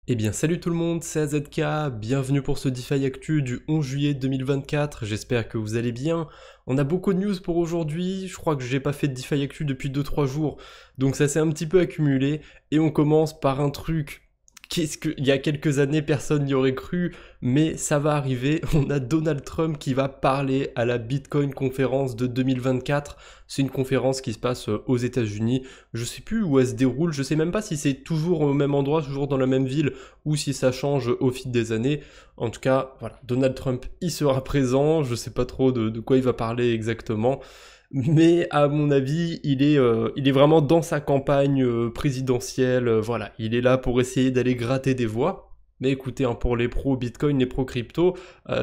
Eh bien salut tout le monde, c'est AZK, bienvenue pour ce DeFi Actu du 11 juillet 2024, j'espère que vous allez bien. On a beaucoup de news pour aujourd'hui, je crois que j'ai pas fait de DeFi Actu depuis 2-3 jours, donc ça s'est un petit peu accumulé, et on commence par un truc. Il y a quelques années, personne n'y aurait cru, mais ça va arriver. On a Donald Trump qui va parler à la Bitcoin conférence de 2024. C'est une conférence qui se passe aux États-Unis. Je sais plus où elle se déroule. Je sais même pas si c'est toujours au même endroit, toujours dans la même ville, ou si ça change au fil des années. En tout cas, voilà, Donald Trump y sera présent. Je sais pas trop de quoi il va parler exactement. Mais à mon avis, il est vraiment dans sa campagne présidentielle. Voilà, il est là pour essayer d'aller gratter des voix. Mais écoutez, hein, pour les pros Bitcoin, les pros crypto,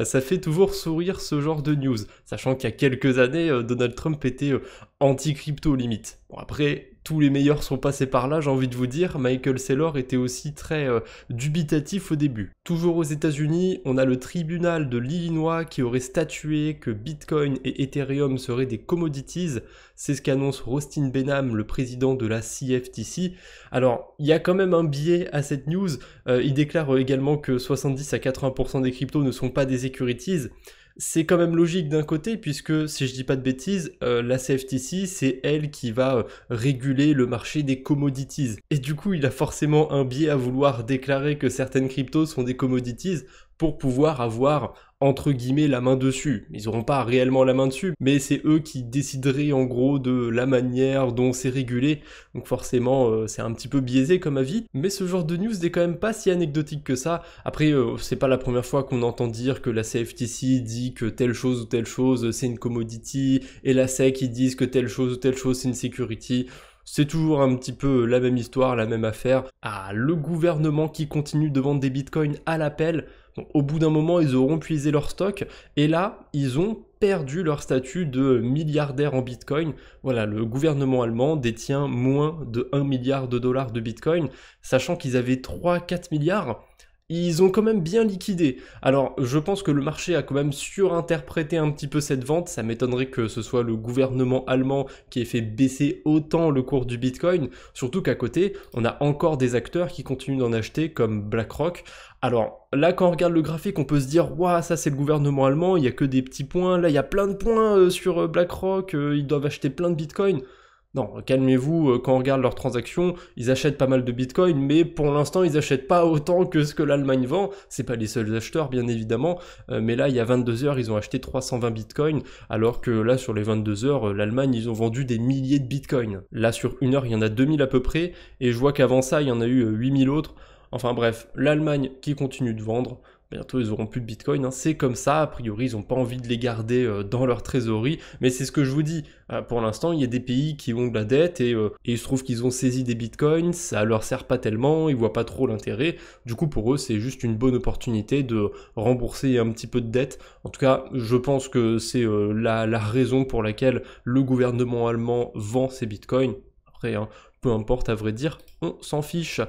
ça fait toujours sourire ce genre de news. Sachant qu'il y a quelques années, Donald Trump était anti-crypto limite. Bon après, tous les meilleurs sont passés par là, j'ai envie de vous dire. Michael Saylor était aussi très dubitatif au début. Toujours aux États-Unis, on a le tribunal de l'Illinois qui aurait statué que Bitcoin et Ethereum seraient des commodities. C'est ce qu'annonce Rostin Benham, le président de la CFTC. Alors, il y a quand même un biais à cette news. Il déclare également que 70 à 80% des cryptos ne sont pas des securities. C'est quand même logique d'un côté, puisque, si je dis pas de bêtises, la CFTC, c'est elle qui va réguler le marché des commodities. Et du coup, il a forcément un biais à vouloir déclarer que certaines cryptos sont des commodities pour pouvoir avoir, entre guillemets, la main dessus. Ils n'auront pas réellement la main dessus, mais c'est eux qui décideraient en gros de la manière dont c'est régulé. Donc forcément, c'est un petit peu biaisé comme avis. Mais ce genre de news n'est quand même pas si anecdotique que ça. Après, c'est pas la première fois qu'on entend dire que la CFTC dit que telle chose ou telle chose c'est une commodity, et la SEC ils disent que telle chose ou telle chose c'est une security. C'est toujours un petit peu la même histoire, la même affaire. Ah, le gouvernement qui continue de vendre des bitcoins à l'appel. Donc, au bout d'un moment, ils auront puisé leur stock. Et là, ils ont perdu leur statut de milliardaire en bitcoin. Voilà, le gouvernement allemand détient moins de 1 milliard de dollars de bitcoin, sachant qu'ils avaient 3-4 milliards. Ils ont quand même bien liquidé. Alors, je pense que le marché a quand même surinterprété un petit peu cette vente. Ça m'étonnerait que ce soit le gouvernement allemand qui ait fait baisser autant le cours du Bitcoin. Surtout qu'à côté, on a encore des acteurs qui continuent d'en acheter, comme BlackRock. Alors, là, quand on regarde le graphique, on peut se dire, waouh, ça c'est le gouvernement allemand, il n'y a que des petits points. Là, il y a plein de points sur BlackRock, ils doivent acheter plein de Bitcoin. Non, calmez-vous, quand on regarde leurs transactions, ils achètent pas mal de bitcoin, mais pour l'instant, ils achètent pas autant que ce que l'Allemagne vend. C'est pas les seuls acheteurs, bien évidemment, mais là, il y a 22 heures, ils ont acheté 320 bitcoins, alors que là, sur les 22 heures, l'Allemagne, ils ont vendu des milliers de bitcoins. Là, sur une heure, il y en a 2000 à peu près, et je vois qu'avant ça, il y en a eu 8000 autres. Enfin bref, l'Allemagne qui continue de vendre. Bientôt, ils auront plus de bitcoin, hein. C'est comme ça, a priori, ils n'ont pas envie de les garder dans leur trésorerie, mais c'est ce que je vous dis. Pour l'instant, il y a des pays qui ont de la dette et il se trouve qu'ils ont saisi des bitcoins, ça leur sert pas tellement, ils voient pas trop l'intérêt. Du coup, pour eux, c'est juste une bonne opportunité de rembourser un petit peu de dette. En tout cas, je pense que c'est la raison pour laquelle le gouvernement allemand vend ses bitcoins. Après, hein, peu importe, à vrai dire, on s'en fiche.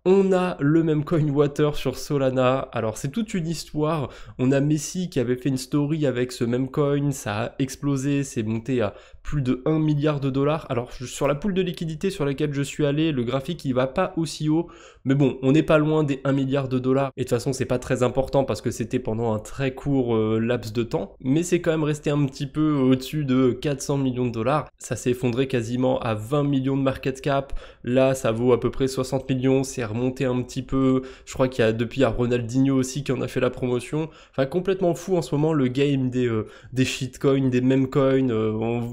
On a le même coin Water sur Solana. Alors c'est toute une histoire. On a Messi qui avait fait une story avec ce même coin, ça a explosé, c'est monté à plus de 1 milliard de dollars. Alors sur la pool de liquidité sur laquelle je suis allé, le graphique il va pas aussi haut, mais bon, on n'est pas loin des 1 milliard de dollars. Et de toute façon, c'est pas très important parce que c'était pendant un très court laps de temps, mais c'est quand même resté un petit peu au-dessus de 400 millions de dollars. Ça s'est effondré quasiment à 20 millions de market cap. Là, ça vaut à peu près 60 millions, c'est remonté un petit peu. Je crois qu'il y a depuis à Ronaldinho aussi qui en a fait la promotion. Enfin, complètement fou en ce moment le game des shitcoins, des meme coins.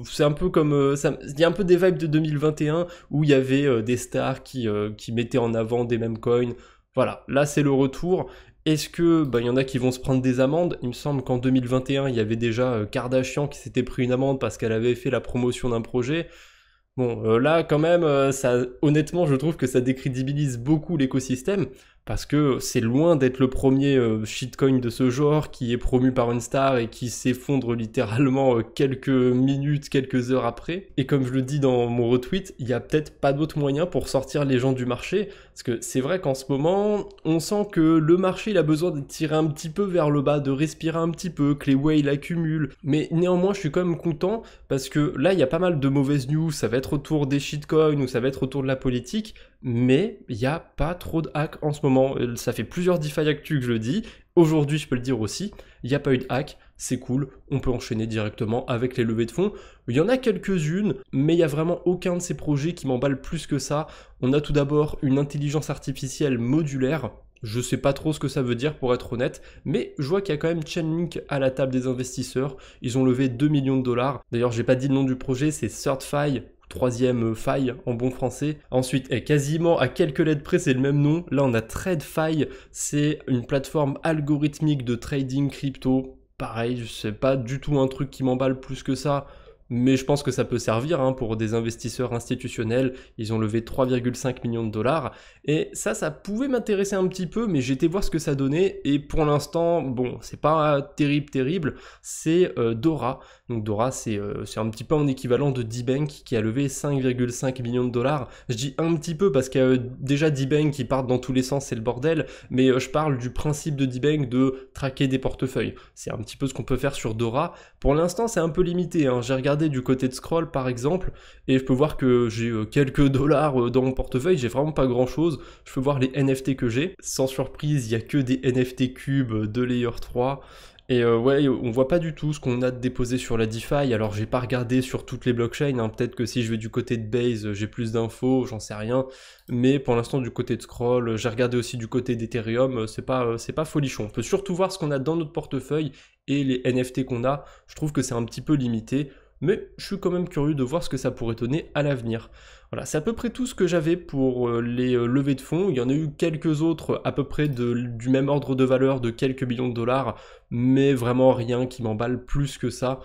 C'est un peu comme il y a un peu des vibes de 2021 où il y avait des stars qui mettaient en avant des meme coins. Voilà, là c'est le retour. Est-ce que il y en a qui vont se prendre des amendes? Il me semble qu'en 2021, il y avait déjà Kardashian qui s'était pris une amende parce qu'elle avait fait la promotion d'un projet. Bon, là quand même, ça, honnêtement, je trouve que ça décrédibilise beaucoup l'écosystème parce que c'est loin d'être le premier shitcoin de ce genre qui est promu par une star et qui s'effondre littéralement quelques minutes, quelques heures après. Et comme je le dis dans mon retweet, il y a peut-être pas d'autre moyen pour sortir les gens du marché parce que c'est vrai qu'en ce moment, on sent que le marché il a besoin de tirer un petit peu vers le bas, de respirer un petit peu, que les whales accumulent. Mais néanmoins, je suis quand même content parce que là, il y a pas mal de mauvaises news, ça va être autour des shitcoins ou ça va être autour de la politique, mais il n'y a pas trop de hacks en ce moment. Ça fait plusieurs DeFi Actu que je le dis. Aujourd'hui, je peux le dire aussi, il n'y a pas eu de hack, c'est cool, on peut enchaîner directement avec les levées de fonds. Il y en a quelques-unes, mais il n'y a vraiment aucun de ces projets qui m'emballe plus que ça. On a tout d'abord une intelligence artificielle modulaire. Je sais pas trop ce que ça veut dire pour être honnête, mais je vois qu'il y a quand même Chainlink à la table des investisseurs. Ils ont levé 2 millions de dollars. D'ailleurs, j'ai pas dit le nom du projet, c'est ThirdFi, troisième faille en bon français. Ensuite, et quasiment à quelques lettres près, c'est le même nom. Là, on a TradeFi, c'est une plateforme algorithmique de trading crypto. Pareil, c'est pas du tout un truc qui m'emballe plus que ça. Mais je pense que ça peut servir pour des investisseurs institutionnels. Ils ont levé 3,5 millions de dollars. Et ça pouvait m'intéresser un petit peu, mais j'ai été voir ce que ça donnait. Et pour l'instant, bon, c'est pas terrible. C'est Dora. Donc Dora, c'est un petit peu un équivalent de D-Bank qui a levé 5,5 millions de dollars. Je dis un petit peu parce qu'il y a déjà D-Bank qui partent dans tous les sens, c'est le bordel. Mais je parle du principe de D-Bank de traquer des portefeuilles. C'est un petit peu ce qu'on peut faire sur Dora. Pour l'instant, c'est un peu limité. J'ai regardé du côté de Scroll par exemple, et je peux voir que j'ai quelques dollars dans mon portefeuille, j'ai vraiment pas grand chose. Je peux voir les NFT que j'ai. Sans surprise, il y a que des NFT cubes de Layer 3. Et ouais, on voit pas du tout ce qu'on a de déposé sur la DeFi. Alors j'ai pas regardé sur toutes les blockchains, peut-être que si je vais du côté de Base, j'ai plus d'infos, j'en sais rien. Mais pour l'instant du côté de Scroll, j'ai regardé aussi du côté d'Ethereum, c'est pas folichon. On peut surtout voir ce qu'on a dans notre portefeuille et les NFT qu'on a. Je trouve que c'est un petit peu limité. Mais je suis quand même curieux de voir ce que ça pourrait donner à l'avenir. Voilà, c'est à peu près tout ce que j'avais pour les levées de fonds. Il y en a eu quelques autres à peu près du même ordre de valeur de quelques millions de dollars, mais vraiment rien qui m'emballe plus que ça.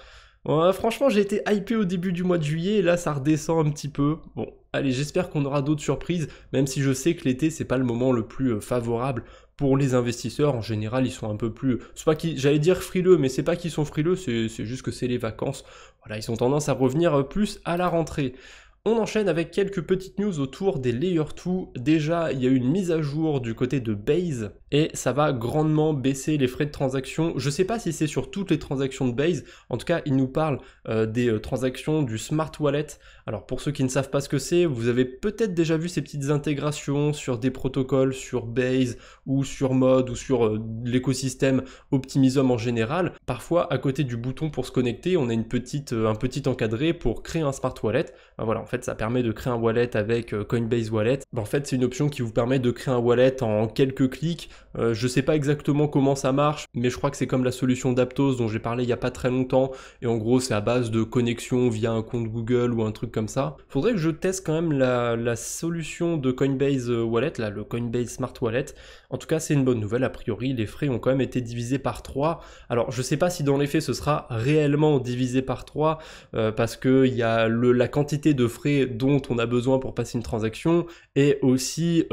Franchement, j'ai été hypé au début du mois de juillet et là ça redescend un petit peu. Bon, allez, j'espère qu'on aura d'autres surprises, même si je sais que l'été c'est pas le moment le plus favorable pour les investisseurs. En général, ils sont un peu plus, c'est pas qu'ils, j'allais dire frileux, mais c'est pas qu'ils sont frileux, c'est juste que c'est les vacances. Voilà, ils ont tendance à revenir plus à la rentrée. On enchaîne avec quelques petites news autour des Layer 2. Déjà, il y a eu une mise à jour du côté de Base et ça va grandement baisser les frais de transaction. Je ne sais pas si c'est sur toutes les transactions de Base. En tout cas, il nous parle des transactions du Smart Wallet. Alors pour ceux qui ne savent pas ce que c'est, vous avez peut-être déjà vu ces petites intégrations sur des protocoles, sur Base ou sur Mod ou sur l'écosystème Optimism en général. Parfois, à côté du bouton pour se connecter, on a un petit encadré pour créer un Smart Wallet. Voilà, en fait, ça permet de créer un wallet avec Coinbase Wallet. En fait, c'est une option qui vous permet de créer un wallet en quelques clics. Je sais pas exactement comment ça marche, mais je crois que c'est comme la solution d'Aptos dont j'ai parlé il y a pas très longtemps. Et en gros, c'est à base de connexion via un compte Google ou un truc comme ça. Faudrait que je teste quand même la solution de Coinbase Wallet, là, le Coinbase Smart Wallet. En tout cas, c'est une bonne nouvelle. A priori, les frais ont quand même été divisés par 3. Alors, je sais pas si dans les faits, ce sera réellement divisé par 3, parce que il y a la quantité de frais dont on a besoin pour passer une transaction et aussi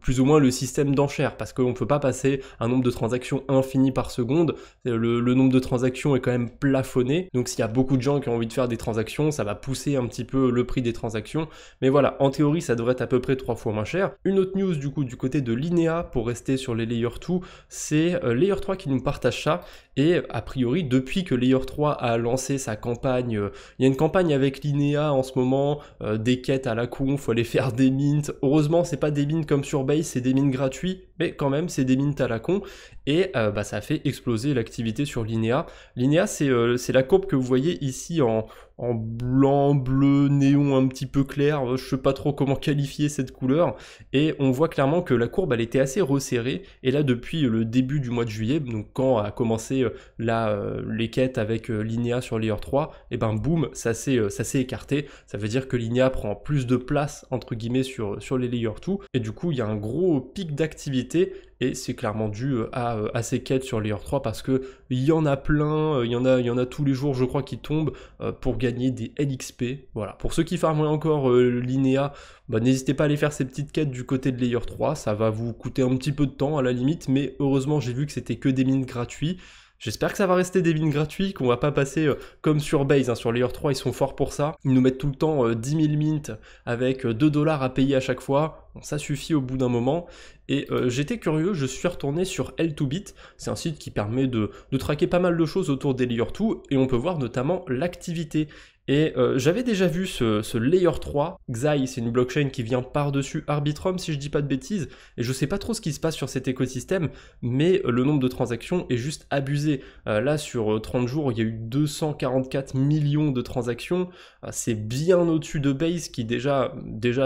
plus ou moins le système d'enchères, parce qu'on ne peut pas passer un nombre de transactions infini par seconde. Le nombre de transactions est quand même plafonné, donc s'il y a beaucoup de gens qui ont envie de faire des transactions, ça va pousser un petit peu le prix des transactions. Mais voilà, en théorie, ça devrait être à peu près 3 fois moins cher. Une autre news du coup du côté de Linea, pour rester sur les Layer 2, c'est Layer 3 qui nous partage ça. Et a priori, depuis que Layer 3 a lancé sa campagne, il y a une campagne avec Linea en ce moment, des quêtes à la con, faut aller faire des mints. Heureusement, c'est pas des mints comme sur Base, c'est des mints gratuits, mais quand même, c'est des mints à la con. Et ça a fait exploser l'activité sur Linea. Linea, c'est la courbe que vous voyez ici en blanc, bleu, néon un petit peu clair, je sais pas trop comment qualifier cette couleur, et on voit clairement que la courbe elle était assez resserrée, et là depuis le début du mois de juillet, donc quand a commencé les quêtes avec Linea sur Layer 3, et ben boum, ça s'est écarté, ça veut dire que Linea prend plus de place entre guillemets sur les Layer 2, et du coup il y a un gros pic d'activité, et c'est clairement dû à ces quêtes sur Layer 3 parce que il y en a plein, il y en a tous les jours je crois qui tombent pour gagner des LXP. Voilà, pour ceux qui farmeraient encore Linea, n'hésitez pas à aller faire ces petites quêtes du côté de Layer 3, ça va vous coûter un petit peu de temps à la limite, mais heureusement j'ai vu que c'était que des mines gratuits. J'espère que ça va rester des mines gratuits, qu'on va pas passer comme sur Base, sur Layer 3 ils sont forts pour ça, ils nous mettent tout le temps 10 000 mints avec 2 $ à payer à chaque fois, bon, ça suffit au bout d'un moment, et j'étais curieux, je suis retourné sur L2Bit, c'est un site qui permet de traquer pas mal de choses autour des Layer 2, et on peut voir notamment l'activité, Et j'avais déjà vu ce Layer 3, Xai, c'est une blockchain qui vient par-dessus Arbitrum si je dis pas de bêtises, et je sais pas trop ce qui se passe sur cet écosystème, mais le nombre de transactions est juste abusé. Là sur 30 jours, il y a eu 244 millions de transactions, c'est bien au-dessus de Base qui déjà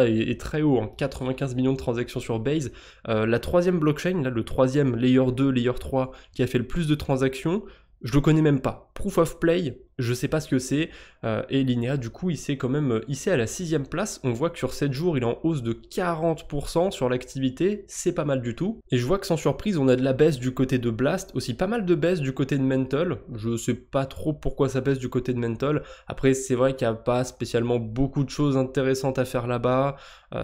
est très haut, hein, 95 millions de transactions sur Base. La troisième blockchain, là, le troisième Layer 2, Layer 3 qui a fait le plus de transactions, je le connais même pas. Proof of Play, je sais pas ce que c'est, et Linea du coup il s'est quand même hissé à la 6ème place. On voit que sur 7 jours il est en hausse de 40% sur l'activité, c'est pas mal du tout. Et je vois que sans surprise on a de la baisse du côté de Blast, aussi pas mal de baisse du côté de Mental. Je sais pas trop pourquoi ça baisse du côté de Mental. Après c'est vrai qu'il n'y a pas spécialement beaucoup de choses intéressantes à faire là-bas.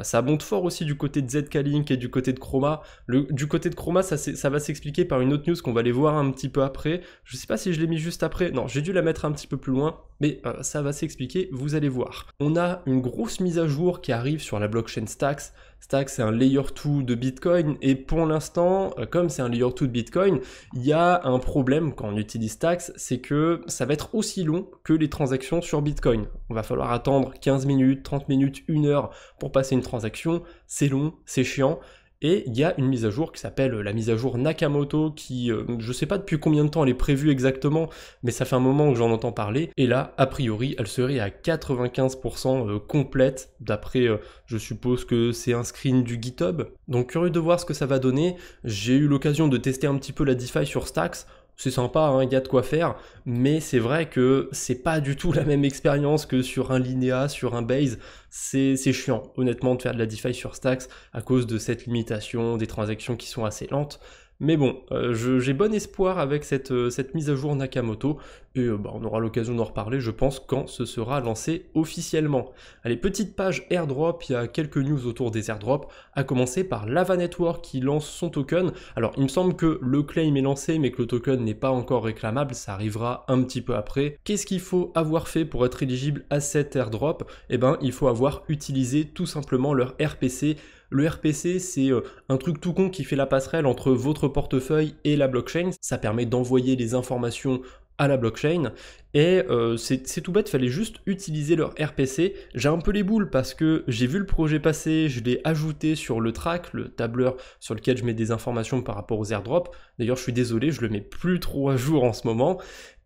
Ça monte fort aussi du côté de ZK-Link et du côté de Chroma. Du côté de Chroma ça va s'expliquer par une autre news qu'on va aller voir un petit peu après. Je sais pas si je l'ai mis juste après, non j'ai dû la mettre un petit peu plus loin, mais ça va s'expliquer, vous allez voir. On a une grosse mise à jour qui arrive sur la blockchain Stacks. Stacks c'est un layer 2 de Bitcoin, et pour l'instant, comme c'est un layer 2 de Bitcoin, il y a un problème quand on utilise Stacks, c'est que ça va être aussi long que les transactions sur Bitcoin. On va falloir attendre 15 minutes, 30 minutes, 1 heure pour passer une transaction, c'est long, c'est chiant. Et il y a une mise à jour qui s'appelle la mise à jour Nakamoto qui, je sais pas depuis combien de temps elle est prévue exactement, mais ça fait un moment que j'en entends parler. Et là, a priori, elle serait à 95% complète, d'après, je suppose que c'est un screen du GitHub. Donc curieux de voir ce que ça va donner. J'ai eu l'occasion de tester un petit peu la DeFi sur Stacks. C'est sympa, hein, il y a de quoi faire, mais c'est vrai que c'est pas du tout la même expérience que sur un Linea, sur un Base. C'est chiant, honnêtement, de faire de la DeFi sur Stacks à cause de cette limitation, des transactions qui sont assez lentes. Mais bon, j'ai bon espoir avec cette mise à jour Nakamoto, et on aura l'occasion d'en reparler, je pense, quand ce sera lancé officiellement. Allez, petite page airdrop, il y a quelques news autour des airdrops, à commencer par Lava Network qui lance son token. Alors, il me semble que le claim est lancé, mais que le token n'est pas encore réclamable, ça arrivera un petit peu après. Qu'est-ce qu'il faut avoir fait pour être éligible à cet airdrop? Eh ben, il faut avoir utilisé tout simplement leur RPC. Le RPC, c'est un truc tout con qui fait la passerelle entre votre portefeuille et la blockchain. Ça permet d'envoyer les informations à la blockchain, et c'est tout bête, fallait juste utiliser leur RPC. J'ai un peu les boules parce que j'ai vu le projet passer, je l'ai ajouté sur le track, le tableur sur lequel je mets des informations par rapport aux airdrops. D'ailleurs je suis désolé, je le mets plus trop à jour en ce moment.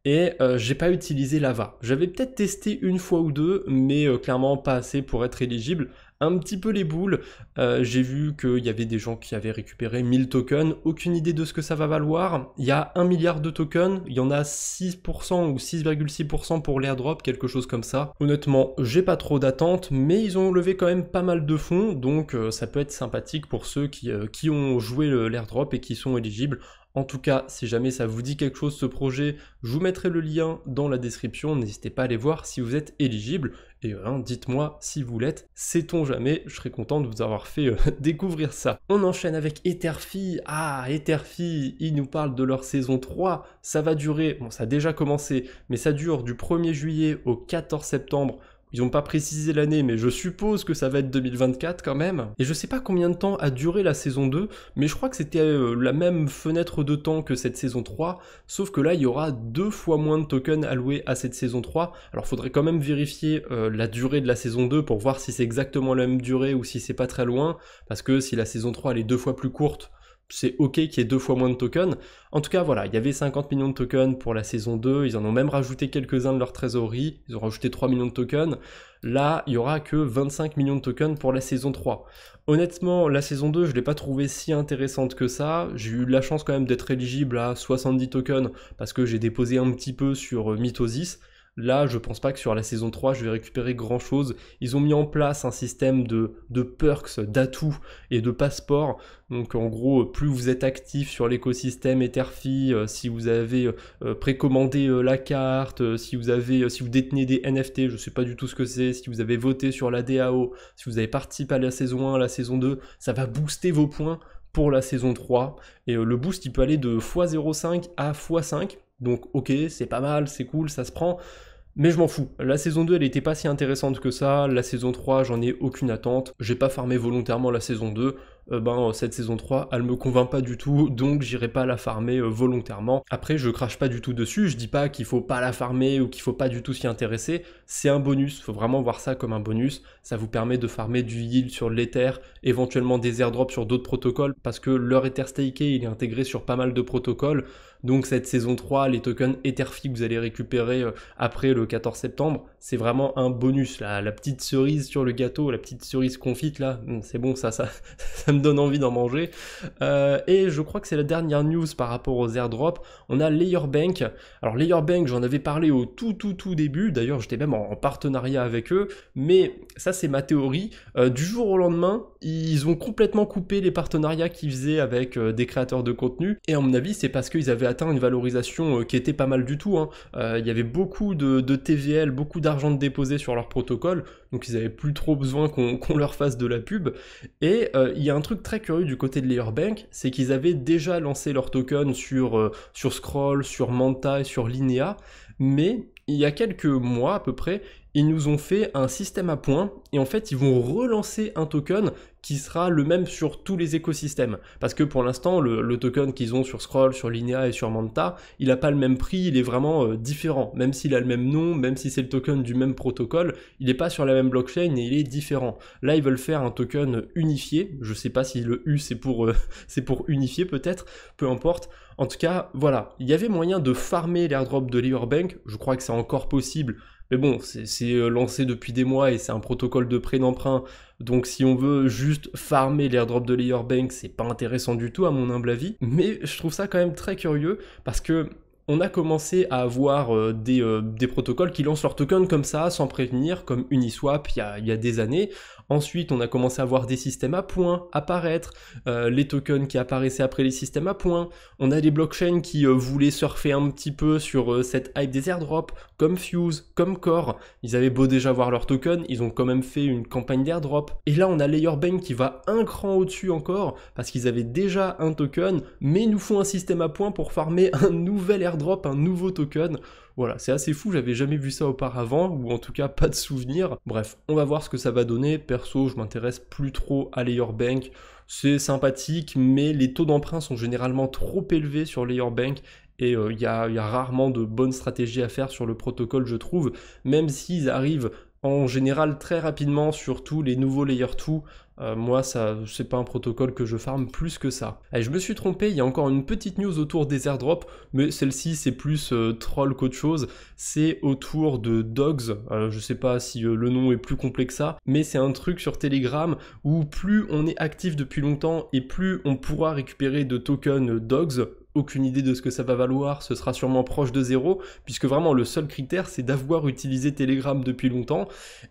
Et j'ai pas utilisé Lava. J'avais peut-être testé une fois ou deux, mais clairement pas assez pour être éligible. Un petit peu les boules, j'ai vu qu'il y avait des gens qui avaient récupéré 1000 tokens, aucune idée de ce que ça va valoir. Il y a 1 milliard de tokens, il y en a 6% ou 6,6% pour l'airdrop, quelque chose comme ça. Honnêtement, j'ai pas trop d'attente, mais ils ont levé quand même pas mal de fonds, donc ça peut être sympathique pour ceux qui ont joué l'airdrop et qui sont éligibles. En tout cas, si jamais ça vous dit quelque chose ce projet, je vous mettrai le lien dans la description, n'hésitez pas à aller voir si vous êtes éligible, et dites-moi si vous l'êtes, sait-on jamais, je serais content de vous avoir fait découvrir ça. On enchaîne avec Etherfi. Etherfi, ils nous parlent de leur saison 3, ça va durer, bon ça a déjà commencé, mais ça dure du 1er juillet au 14 septembre, ils n'ont pas précisé l'année, mais je suppose que ça va être 2024 quand même. Et je sais pas combien de temps a duré la saison 2, mais je crois que c'était la même fenêtre de temps que cette saison 3, sauf que là, il y aura 2 fois moins de tokens alloués à cette saison 3. Alors, faudrait quand même vérifier la durée de la saison 2 pour voir si c'est exactement la même durée ou si c'est pas très loin, parce que si la saison 3 elle est 2 fois plus courte, c'est ok qu'il y ait 2 fois moins de tokens. En tout cas, voilà, il y avait 50 millions de tokens pour la saison 2, ils en ont même rajouté quelques-uns de leur trésorerie, ils ont rajouté 3 millions de tokens. Là, il y aura que 25 millions de tokens pour la saison 3. Honnêtement, la saison 2, je l'ai pas trouvée si intéressante que ça. J'ai eu la chance quand même d'être éligible à 70 tokens parce que j'ai déposé un petit peu sur Mitosis. Là, je pense pas que sur la saison 3, je vais récupérer grand chose. Ils ont mis en place un système de perks, d'atouts et de passeports. Donc en gros, plus vous êtes actif sur l'écosystème Etherfi, si vous avez précommandé la carte, si vous détenez des NFT, je sais pas du tout ce que c'est, si vous avez voté sur la DAO, si vous avez participé à la saison 1, à la saison 2, ça va booster vos points pour la saison 3. Et le boost, il peut aller de x0,5 à x5. Donc ok, c'est pas mal, c'est cool, ça se prend. Mais je m'en fous, la saison 2 elle était pas si intéressante que ça, la saison 3 j'en ai aucune attente, j'ai pas farmé volontairement la saison 2, cette saison 3, elle me convainc pas du tout, donc j'irai pas la farmer volontairement. Après, je crache pas du tout dessus, je dis pas qu'il faut pas la farmer ou qu'il faut pas du tout s'y intéresser, c'est un bonus, faut vraiment voir ça comme un bonus, ça vous permet de farmer du yield sur l'Ether, éventuellement des airdrops sur d'autres protocoles, parce que leur Ether staké, il est intégré sur pas mal de protocoles, donc cette saison 3, les tokens Etherfi que vous allez récupérer après le 14 septembre, c'est vraiment un bonus, la petite cerise sur le gâteau, la petite cerise confite là, c'est bon, ça me donne envie d'en manger. Et je crois que c'est la dernière news par rapport aux airdrops, on a Layerbank. Alors Layerbank, j'en avais parlé au tout début, d'ailleurs j'étais même en partenariat avec eux, mais ça c'est ma théorie. Du jour au lendemain, ils ont complètement coupé les partenariats qu'ils faisaient avec des créateurs de contenu, et à mon avis c'est parce qu'ils avaient atteint une valorisation qui était pas mal du tout, hein. Il y avait beaucoup de TVL, beaucoup d'argent de déposé sur leur protocole, donc ils avaient plus trop besoin qu'on leur fasse de la pub. Et il y a un truc très curieux du côté de Layerbank, c'est qu'ils avaient déjà lancé leur token sur Scroll, sur Manta et sur Linea, mais il y a quelques mois à peu près, ils nous ont fait un système à points, et en fait ils vont relancer un token qui sera le même sur tous les écosystèmes. Parce que pour l'instant, le token qu'ils ont sur Scroll, sur Linea et sur Manta, il n'a pas le même prix, il est vraiment différent. Même s'il a le même nom, même si c'est le token du même protocole, il n'est pas sur la même blockchain et il est différent. Là, ils veulent faire un token unifié. Je sais pas si le U c'est pour unifier peut-être, peu importe. En tout cas, voilà, il y avait moyen de farmer l'airdrop de Layerbank, je crois que c'est encore possible. Mais bon, c'est lancé depuis des mois et c'est un protocole de prêt d'emprunt, donc si on veut juste farmer l'airdrop de Layerbank, c'est pas intéressant du tout à mon humble avis. Mais je trouve ça quand même très curieux, parce que on a commencé à avoir des protocoles qui lancent leur token comme ça, sans prévenir, comme Uniswap il y a des années. Ensuite, on a commencé à voir des systèmes à points apparaître, les tokens qui apparaissaient après les systèmes à points. On a des blockchains qui voulaient surfer un petit peu sur cette hype des airdrops, comme Fuse, comme Core. Ils avaient beau déjà voir leur token, ils ont quand même fait une campagne d'airdrop. Et là, on a Layerbank qui va un cran au-dessus encore, parce qu'ils avaient déjà un token, mais ils nous font un système à points pour farmer un nouvel airdrop, un nouveau token. Voilà, c'est assez fou, j'avais jamais vu ça auparavant, ou en tout cas pas de souvenir. Bref, on va voir ce que ça va donner. Perso, je m'intéresse plus trop à Layerbank. C'est sympathique, mais les taux d'emprunt sont généralement trop élevés sur Layerbank, et il y a rarement de bonnes stratégies à faire sur le protocole, je trouve, même s'ils arrivent en général très rapidement sur tous les nouveaux Layer 2. Moi, ça, c'est pas un protocole que je farme plus que ça. Allez, je me suis trompé, il y a encore une petite news autour des airdrops, mais celle-ci c'est plus troll qu'autre chose. C'est autour de Dogs. Je sais pas si le nom est plus complet que ça, mais c'est un truc sur Telegram où plus on est actif depuis longtemps et plus on pourra récupérer de tokens Dogs. Aucune idée de ce que ça va valoir, ce sera sûrement proche de zéro, puisque vraiment le seul critère c'est d'avoir utilisé Telegram depuis longtemps,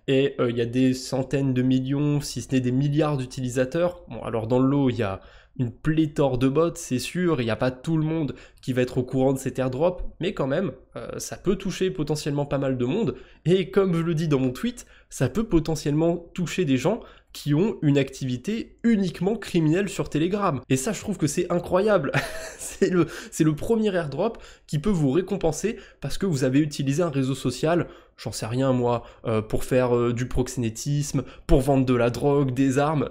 et il y a des centaines de millions, si ce n'est des milliards d'utilisateurs. Bon, alors dans le lot il y a une pléthore de bots, c'est sûr, il n'y a pas tout le monde qui va être au courant de cet airdrop, mais quand même, ça peut toucher potentiellement pas mal de monde, et comme je le dis dans mon tweet, ça peut potentiellement toucher des gens qui ont une activité uniquement criminelle sur Telegram. Et ça, je trouve que c'est incroyable. c'est le premier airdrop qui peut vous récompenser parce que vous avez utilisé un réseau social, j'en sais rien moi, pour faire du proxénétisme, pour vendre de la drogue, des armes.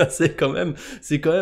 c'est quand même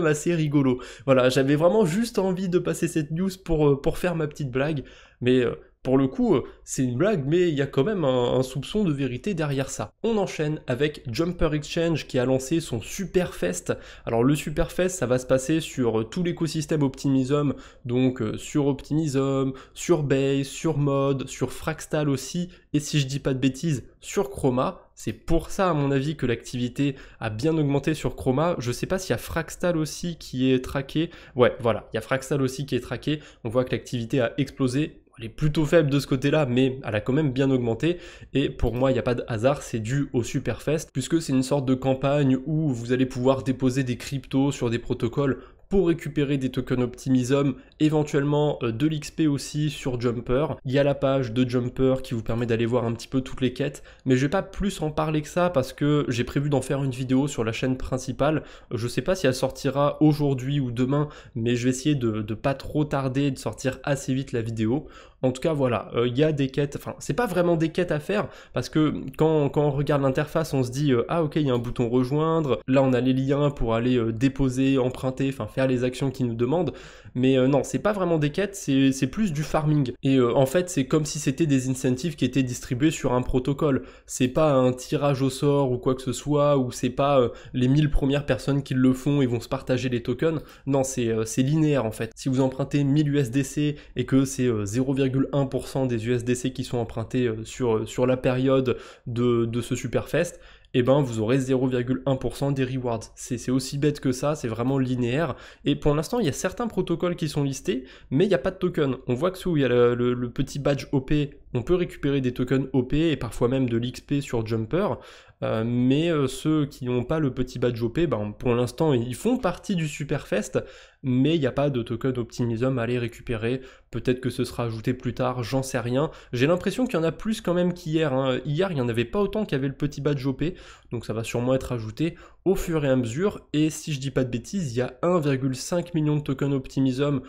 assez rigolo. Voilà, j'avais vraiment juste envie de passer cette news pour faire ma petite blague, mais pour le coup, c'est une blague, mais il y a quand même un soupçon de vérité derrière ça. On enchaîne avec Jumper Exchange qui a lancé son Superfest. Alors le Superfest, ça va se passer sur tout l'écosystème Optimism, donc sur Optimism, sur Base, sur Mod, sur Fractal aussi, et si je dis pas de bêtises, sur Chroma. C'est pour ça, à mon avis, que l'activité a bien augmenté sur Chroma. Je sais pas s'il y a Fractal aussi qui est traqué. Ouais, voilà, il y a Fractal aussi qui est traqué. On voit que l'activité a explosé. Elle est plutôt faible de ce côté-là, mais elle a quand même bien augmenté. Et pour moi, il n'y a pas de hasard, c'est dû au Superfest, puisque c'est une sorte de campagne où vous allez pouvoir déposer des cryptos sur des protocoles pour récupérer des tokens Optimism, éventuellement de l'XP aussi sur Jumper. Il y a la page de Jumper qui vous permet d'aller voir un petit peu toutes les quêtes, mais je vais pas plus en parler que ça parce que j'ai prévu d'en faire une vidéo sur la chaîne principale. Je sais pas si elle sortira aujourd'hui ou demain, mais je vais essayer de pas trop tarder, de sortir assez vite la vidéo. En tout cas, voilà, il y a des quêtes, enfin, c'est pas vraiment des quêtes à faire, parce que quand on regarde l'interface, on se dit, ah ok, il y a un bouton rejoindre, là on a les liens pour aller déposer, emprunter, enfin faire les actions qu'ils nous demandent, mais non, c'est pas vraiment des quêtes, c'est plus du farming. Et en fait, c'est comme si c'était des incentives qui étaient distribués sur un protocole. C'est pas un tirage au sort ou quoi que ce soit, ou c'est pas les 1000 premières personnes qui le font et vont se partager les tokens. Non, c'est linéaire en fait. Si vous empruntez 1000 USDC et que c'est 0,1% des USDC qui sont empruntés sur la période de ce Superfest, et ben vous aurez 0,1% des rewards. C'est aussi bête que ça, c'est vraiment linéaire. Et pour l'instant, il y a certains protocoles qui sont listés, mais il n'y a pas de token. On voit que sous il y a le petit badge OP, on peut récupérer des tokens OP et parfois même de l'XP sur Jumper. Mais ceux qui n'ont pas le petit badge OP, ben, pour l'instant ils font partie du Superfest, mais il n'y a pas de token Optimism à aller récupérer. Peut-être que ce sera ajouté plus tard, j'en sais rien. J'ai l'impression qu'il y en a plus quand même qu'hier, hein. Hier il n'y en avait pas autant qu'il y avait le petit badge OP, donc ça va sûrement être ajouté au fur et à mesure. Et si je dis pas de bêtises, il y a 1,5 million de tokens Optimism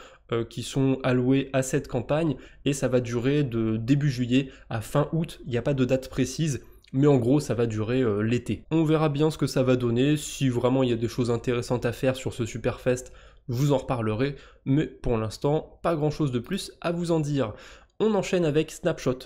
qui sont alloués à cette campagne, et ça va durer de début juillet à fin août. Il n'y a pas de date précise, mais en gros ça va durer l'été. On verra bien ce que ça va donner. Si vraiment il y a des choses intéressantes à faire sur ce Superfest, je vous en reparlerai, mais pour l'instant pas grand chose de plus à vous en dire. On enchaîne avec Snapshot.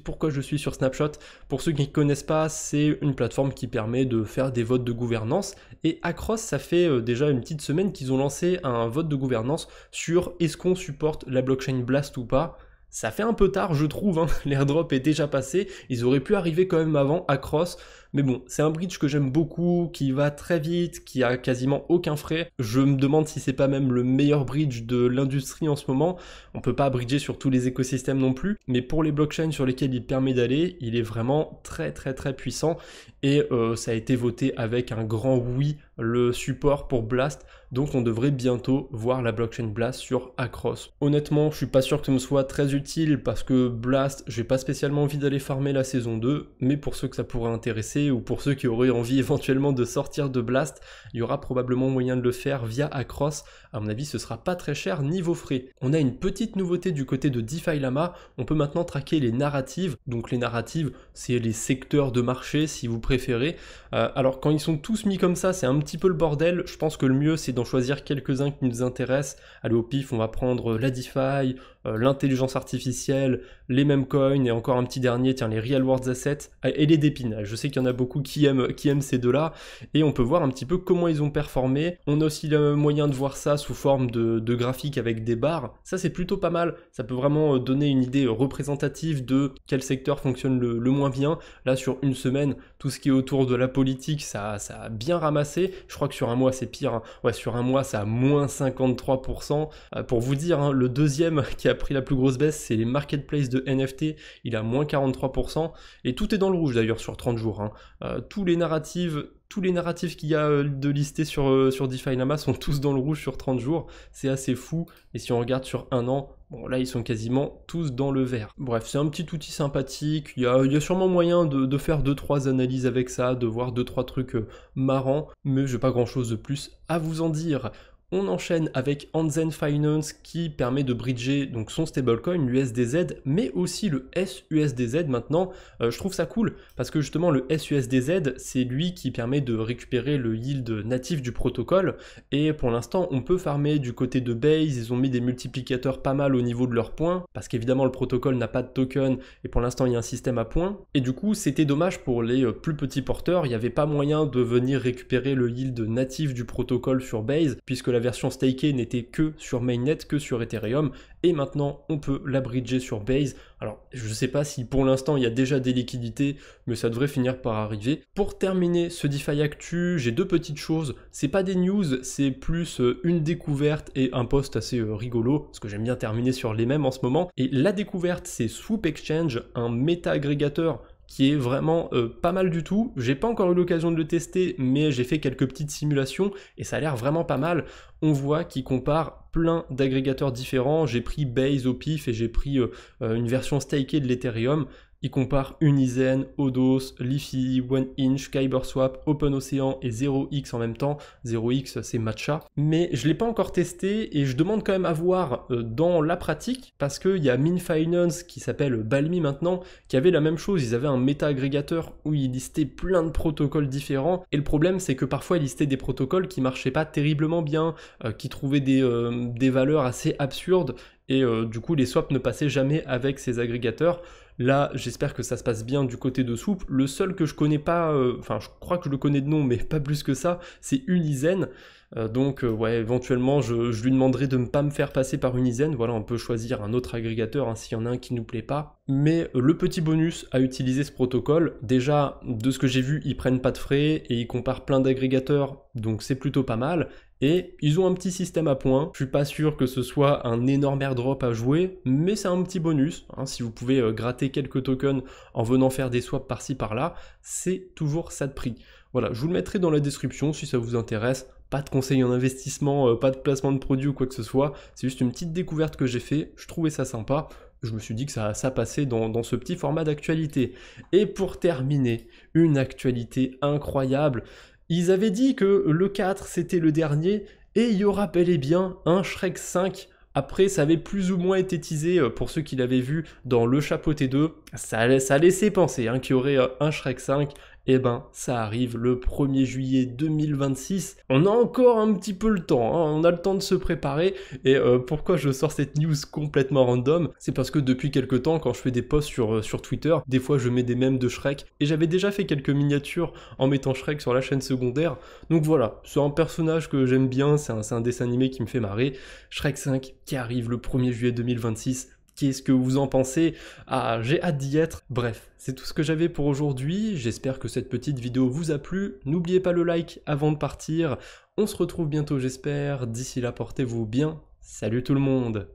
Pourquoi je suis sur Snapshot? Pour ceux qui ne connaissent pas, c'est une plateforme qui permet de faire des votes de gouvernance. Et Acros, ça fait déjà une petite semaine qu'ils ont lancé un vote de gouvernance sur est-ce qu'on supporte la blockchain Blast ou pas. Ça fait un peu tard, je trouve, hein. L'airdrop est déjà passé, ils auraient pu arriver quand même avant Acros, mais bon, c'est un bridge que j'aime beaucoup, qui va très vite, qui a quasiment aucun frais. Je me demande si c'est pas même le meilleur bridge de l'industrie en ce moment. On peut pas bridger sur tous les écosystèmes non plus, mais pour les blockchains sur lesquels il permet d'aller, il est vraiment très puissant, et ça a été voté avec un grand oui, le support pour Blast, donc on devrait bientôt voir la blockchain Blast sur Acros. Honnêtement, je suis pas sûr que ça me soit très utile parce que Blast, j'ai pas spécialement envie d'aller farmer la saison 2, mais pour ceux que ça pourrait intéresser ou pour ceux qui auraient envie éventuellement de sortir de Blast, il y aura probablement moyen de le faire via Acros. À mon avis, ce sera pas très cher niveau frais. On a une petite nouveauté du côté de DeFi Lama, on peut maintenant traquer les narratives. Donc les narratives, c'est les secteurs de marché si vous préférez. Alors quand ils sont tous mis comme ça, c'est un petit peu le bordel. Je pense que le mieux c'est d'en choisir quelques-uns qui nous intéressent. Allez, au pif, on va prendre la DeFi, l'intelligence artificielle, les meme coins et encore un petit dernier, tiens, les real world assets et les dépines. Je sais qu'il y en a beaucoup qui aiment ces deux-là, et on peut voir un petit peu comment ils ont performé. On a aussi le moyen de voir ça sous forme de graphique avec des barres. Ça c'est plutôt pas mal, ça peut vraiment donner une idée représentative de quel secteur fonctionne le moins bien. Là sur une semaine, tout ce qui est autour de la politique, ça a bien ramassé. Je crois que sur un mois c'est pire, hein. Ouais, sur un mois ça a moins 53%. Pour vous dire, hein, le deuxième qui a pris la plus grosse baisse, c'est les marketplaces de NFT, il a moins 43%, et tout est dans le rouge d'ailleurs sur 30 jours. Hein. Tous les narratifs qu'il y a de listés sur DeFi Lama sont tous dans le rouge sur 30 jours, c'est assez fou, et si on regarde sur un an, bon là ils sont quasiment tous dans le vert. Bref, c'est un petit outil sympathique, il y a sûrement moyen de faire 2-3 analyses avec ça, de voir 2-3 trucs marrants, mais j'ai pas grand chose de plus à vous en dire. On enchaîne avec Anzen Finance qui permet de bridger donc son stablecoin, l'USDZ, mais aussi le SUSDZ maintenant. Je trouve ça cool parce que justement le SUSDZ, c'est lui qui permet de récupérer le yield natif du protocole, et pour l'instant on peut farmer du côté de Base. Ils ont mis des multiplicateurs pas mal au niveau de leurs points parce qu'évidemment le protocole n'a pas de token et pour l'instant il y a un système à points, et du coup c'était dommage pour les plus petits porteurs. Il n'y avait pas moyen de venir récupérer le yield natif du protocole sur Base puisque la version stakée n'était que sur Mainnet, que sur Ethereum, et maintenant on peut la bridger sur Base. Alors je sais pas si pour l'instant il y a déjà des liquidités, mais ça devrait finir par arriver. Pour terminer ce DeFi Actu, j'ai deux petites choses, c'est pas des news, c'est plus une découverte et un post assez rigolo, parce que j'aime bien terminer sur les mêmes en ce moment. Et la découverte, c'est Swoop Exchange, un méta-agrégateur qui est vraiment pas mal du tout. J'ai pas encore eu l'occasion de le tester, mais j'ai fait quelques petites simulations et ça a l'air vraiment pas mal. On voit qu'il compare plein d'agrégateurs différents. J'ai pris Base au pif et j'ai pris une version stakée de l'Ethereum. Il compare Unizen, Odos, Liffy, 1inch, KyberSwap, OpenOcean et 0x en même temps. 0x c'est Matcha. Mais je ne l'ai pas encore testé et je demande quand même à voir dans la pratique parce qu'il y a MinFinance qui s'appelle Balmy maintenant qui avait la même chose. Ils avaient un méta-agrégateur où ils listaient plein de protocoles différents et le problème c'est que parfois ils listaient des protocoles qui marchaient pas terriblement bien, qui trouvaient des valeurs assez absurdes et du coup les swaps ne passaient jamais avec ces agrégateurs. Là, j'espère que ça se passe bien du côté de Souple. Le seul que je connais pas, enfin je crois que je le connais de nom, mais pas plus que ça, c'est Unizen. Donc ouais, éventuellement, je lui demanderai de ne pas me faire passer par Unizen. Voilà, on peut choisir un autre agrégateur hein, s'il y en a un qui nous plaît pas. Mais le petit bonus à utiliser ce protocole, déjà, de ce que j'ai vu, ils prennent pas de frais et ils comparent plein d'agrégateurs, donc c'est plutôt pas mal. Et ils ont un petit système à points, je suis pas sûr que ce soit un énorme airdrop à jouer, mais c'est un petit bonus, hein. Si vous pouvez gratter quelques tokens en venant faire des swaps par-ci par-là, c'est toujours ça de prix. Voilà, je vous le mettrai dans la description si ça vous intéresse, pas de conseils en investissement, pas de placement de produits ou quoi que ce soit, c'est juste une petite découverte que j'ai fait, je trouvais ça sympa, je me suis dit que ça passait dans ce petit format d'actualité. Et pour terminer, une actualité incroyable. Ils avaient dit que le 4 c'était le dernier et il y aura bel et bien un Shrek 5. Après, ça avait plus ou moins été teasé pour ceux qui l'avaient vu dans Le Chapeauté 2. Ça laissait penser hein, qu'il y aurait un Shrek 5. Eh ben, ça arrive le 1er juillet 2026. On a encore un petit peu le temps, hein, on a le temps de se préparer. Et pourquoi je sors cette news complètement random? C'est parce que depuis quelques temps, quand je fais des posts sur Twitter, des fois je mets des mèmes de Shrek. Et j'avais déjà fait quelques miniatures en mettant Shrek sur la chaîne secondaire. Donc voilà, c'est un personnage que j'aime bien, c'est un dessin animé qui me fait marrer. Shrek 5 qui arrive le 1er juillet 2026. Qu'est-ce que vous en pensez? Ah, j'ai hâte d'y être. Bref, c'est tout ce que j'avais pour aujourd'hui. J'espère que cette petite vidéo vous a plu. N'oubliez pas le like avant de partir. On se retrouve bientôt, j'espère. D'ici là, portez-vous bien. Salut tout le monde!